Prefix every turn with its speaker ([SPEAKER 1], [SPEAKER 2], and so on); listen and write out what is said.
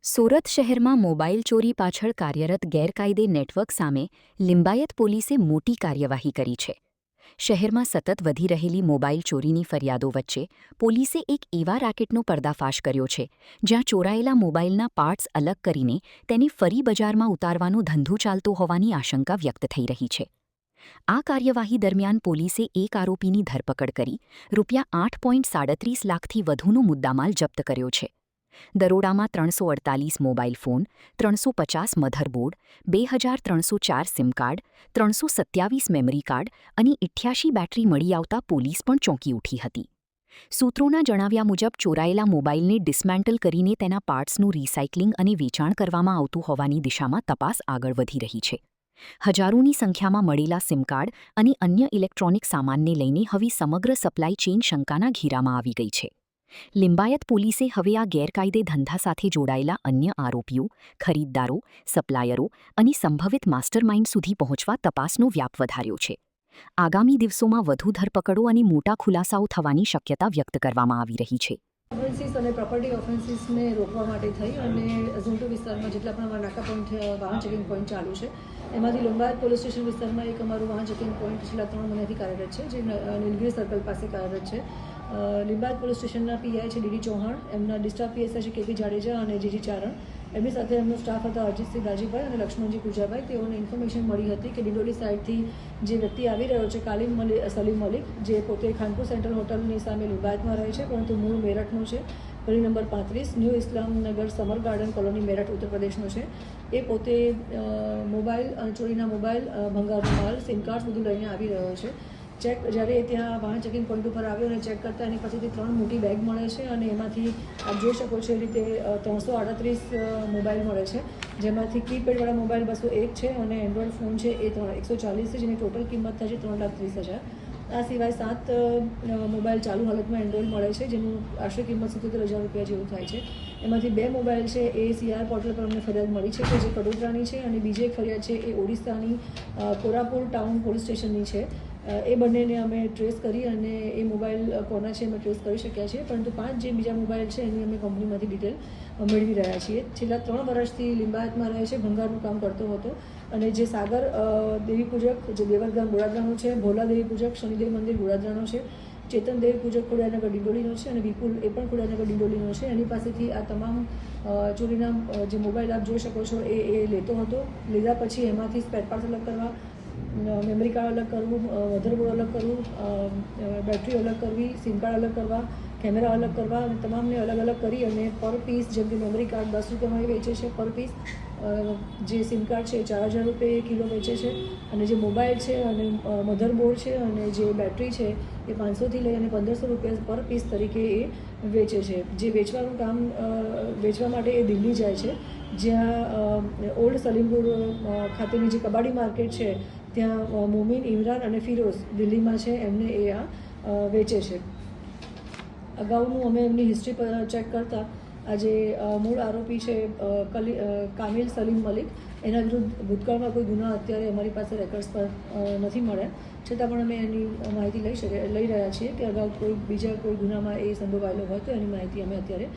[SPEAKER 1] સુરત શહેરમાં મોબાઈલ ચોરી પાછળ કાર્યરત ગેરકાયદે નેટવર્ક સામે લિંબાયત પોલીસે મોટી કાર્યવાહી કરી છે. શહેરમાં સતત વધી રહેલી મોબાઈલ ચોરીની ફરિયાદો વચ્ચે પોલીસે એક એવા રેકેટનો પર્દાફાશ કર્યો છે, જ્યાં ચોરાયેલા મોબાઈલના પાર્ટ્સ અલગ કરીને તેને ફરી બજારમાં ઉતારવાનો ધંધો ચાલતો હોવાની આશંકા વ્યક્ત થઈ રહી છે. આ કાર્યવાહી દરમિયાન પોલીસે એક આરોપીની ધરપકડ કરી ₹8.37 લાખથી વધુનો મુદ્દામાલ જપ્ત કર્યો છે. દરોડામાં 348 mobile phone, 350 motherboard, 2304 sim card, 327 memory card અને 88 બેટરી મળી આવતા પોલીસ પણ ચોંકી ઉઠી હતી. સૂત્રોના જણાવ્યા મુજબ ચોરાયેલા મોબાઈલને ડિસમેન્ટલ કરીને તેના પાર્ટ્સનું રિસાયકલિંગ અને વેચાણ કરવામાં આવતું હોવાની દિશામાં તપાસ આગળ વધી રહી છે. હજારોની સંખ્યામાં મળેલા સિમ કાર્ડ અને અન્ય ઇલેક્ટ્રોનિક સામાનને લઈને હવે સમગ્ર સપ્લાય ચેઇન શંકાના ઘેરામાં આવી ગઈ છે. લિંબાયત પોલીસે હવે આ ગેરકાયદે ધંધા સાથે જોડાયેલા અન્ય આરોપીઓ, ખરીદદારો, સપ્લાયરો અને સંભવિત માસ્ટરમાઇન્ડ સુધી પહોંચવા તપાસનો વ્યાપ વધાર્યો છે. આગામી દિવસોમાં વધુ ધરપકડો અને મોટા ખુલાસાઓ થવાની શક્યતા વ્યક્ત કરવામાં આવી રહી છે.
[SPEAKER 2] ઓફેન્સીસ અને પ્રોપર્ટી ઓફેન્સીસને રોકવા માટે થઈ અને ઝોન 2 વિસ્તારમાં જેટલા પણ અમારા નાકા પોઈન્ટ વાહન ચેકિંગ પોઈન્ટ ચાલુ છે, એમાંથી લિંબાયત પોલીસ સ્ટેશન વિસ્તારમાં એક અમારું વાહન ચેકિંગ પોઈન્ટ છેલ્લા 3 મહિનાથી કાર્યરત છે, જે નીલગિરી સર્કલ પાસે કાર્યરત છે. લિંબાયત પોલીસ સ્ટેશનના પીઆઈ છે ડીડી ચૌહાણ, એમના ડિસ્ટાફ પીએસઆઈ છે કેપી જાડેજા અને જીજી ચારણ, એમની સાથે એમનો સ્ટાફ હતા અજીતસિંહ દાજીભાઈ અને લક્ષ્મણજી પૂજાભાઈ. તેઓને ઇન્ફોર્મેશન મળી હતી કે ડિંડોલી સાઇડથી જે વ્યક્તિ આવી રહ્યો છે સલીમ મલિક, જે પોતે ખાનપુર સેન્ટ્રલ હોટલની સામે લિંબાયતમાં રહે છે, પરંતુ મૂળ મેરઠનો છે, ગલી number 35, new Islamnagar summer garden colony, Meerut, ઉત્તર પ્રદેશનો છે. એ પોતે મોબાઈલ અને ચોરીના મોબાઈલ, ભંગારનો માલ, સિમ કાર્ડ બધું લઈને આવી રહ્યો છે. જ્યારે ત્યાં વાહન ચેકિંગ પોઈન્ટ ઉપર આવ્યો અને ચેક કરતા એની પાસેથી 3 મોટી બેગ મળે છે અને એમાંથી આપ જોઈ શકો છો એ રીતે 338 મોબાઈલ મળે છે, જેમાંથી કીપેડવાળા મોબાઈલ 201 છે અને એન્ડ્રોઈડ ફોન છે એ 140 છે, જેની ટોટલ કિંમત થાય છે 3,30,000. આ સિવાય 7 મોબાઈલ ચાલુ હાલતમાં એન્ડ્રોઈડ મળે છે, જેનું આશરે કિંમત 77,000 રૂપિયા જેવું થાય છે. એમાંથી 2 મોબાઈલ છે એ સીઆર પોર્ટલ પર અમને ફરિયાદ મળી છે કે જે કડોદરાની છે, અને બીજી એક ફરિયાદ છે એ ઓડિશાની કોરાપુર ટાઉન પોલીસ સ્ટેશનની છે. એ બંનેને અમે ટ્રેસ કરી અને એ મોબાઈલ કોના છે અમે ટ્રેસ કરી શક્યા છીએ, પરંતુ 5 જે બીજા મોબાઈલ છે એની અમે કંપનીમાંથી ડિટેલ મેળવી રહ્યા છીએ. છેલ્લા 3 વર્ષથી લિંબાયતમાં રહે છે, ભંગારનું કામ કરતો હતો અને જે સાગર દેવી પૂજક જે દેવરગામ ગોળાદરાનો છે, ભોલા દેવી પૂજક શનિદેવ મંદિર ગોળાદરાનો છે, ચેતન દેવી પૂજક ખોડિયારનગર ડિંડોલીનો છે અને વિપુલ એ પણ ખોડિયારનગર ડિંડોલીનો છે. એની પાસેથી આ તમામ ચોરીના જે મોબાઈલ આપ જોઈ શકો છો એ લેતો હતો. લીધા પછી એમાંથી સ્પેર પાર્ટ્સ અલગ કરવા, મેમરી કાર્ડ અલગ કરવું, મધરબોર્ડ અલગ કરવું, બેટરી અલગ કરવી, સિમ કાર્ડ અલગ કરવા, કેમેરા અલગ કરવા, અને તમામને અલગ અલગ કરી અને પર પીસ, જેમ કે મેમરી કાર્ડ 10 રૂપિયામાં વેચે છે પર પીસ, જે સિમ કાર્ડ છે એ 4,000 રૂપિયા કિલો વેચે છે, અને જે મોબાઈલ છે અને મધરબોર્ડ છે અને જે બેટરી છે એ 500થી લઈ અને 1,500 રૂપિયા પર પીસ તરીકે એ વેચે છે. જે વેચવાનું કામ વેચવા માટે એ દિલ્હી જાય છે, જ્યાં ઓલ્ડ સલીમપુર ખાતેની જે કબાડી માર્કેટ છે ત્યાં મોમીન, ઇમરાન અને ફિરોઝ દિલ્હીમાં છે, એમને એ આ વેચે છે. અગાઉનું અમે એમની હિસ્ટ્રી પર ચેક કરતાં આ જે મૂળ આરોપી છે કામિલ સલીમ મલિક, એના વિરુદ્ધ ભૂતકાળમાં કોઈ ગુના અત્યારે અમારી પાસે રેકર્ડ્સ પર નથી મળ્યા, છતાં પણ અમે એની માહિતી લઈ રહ્યા છીએ કે અગાઉ બીજા કોઈ ગુનામાં એ સંડોવાયેલો હોય તો એની માહિતી અમે અત્યારે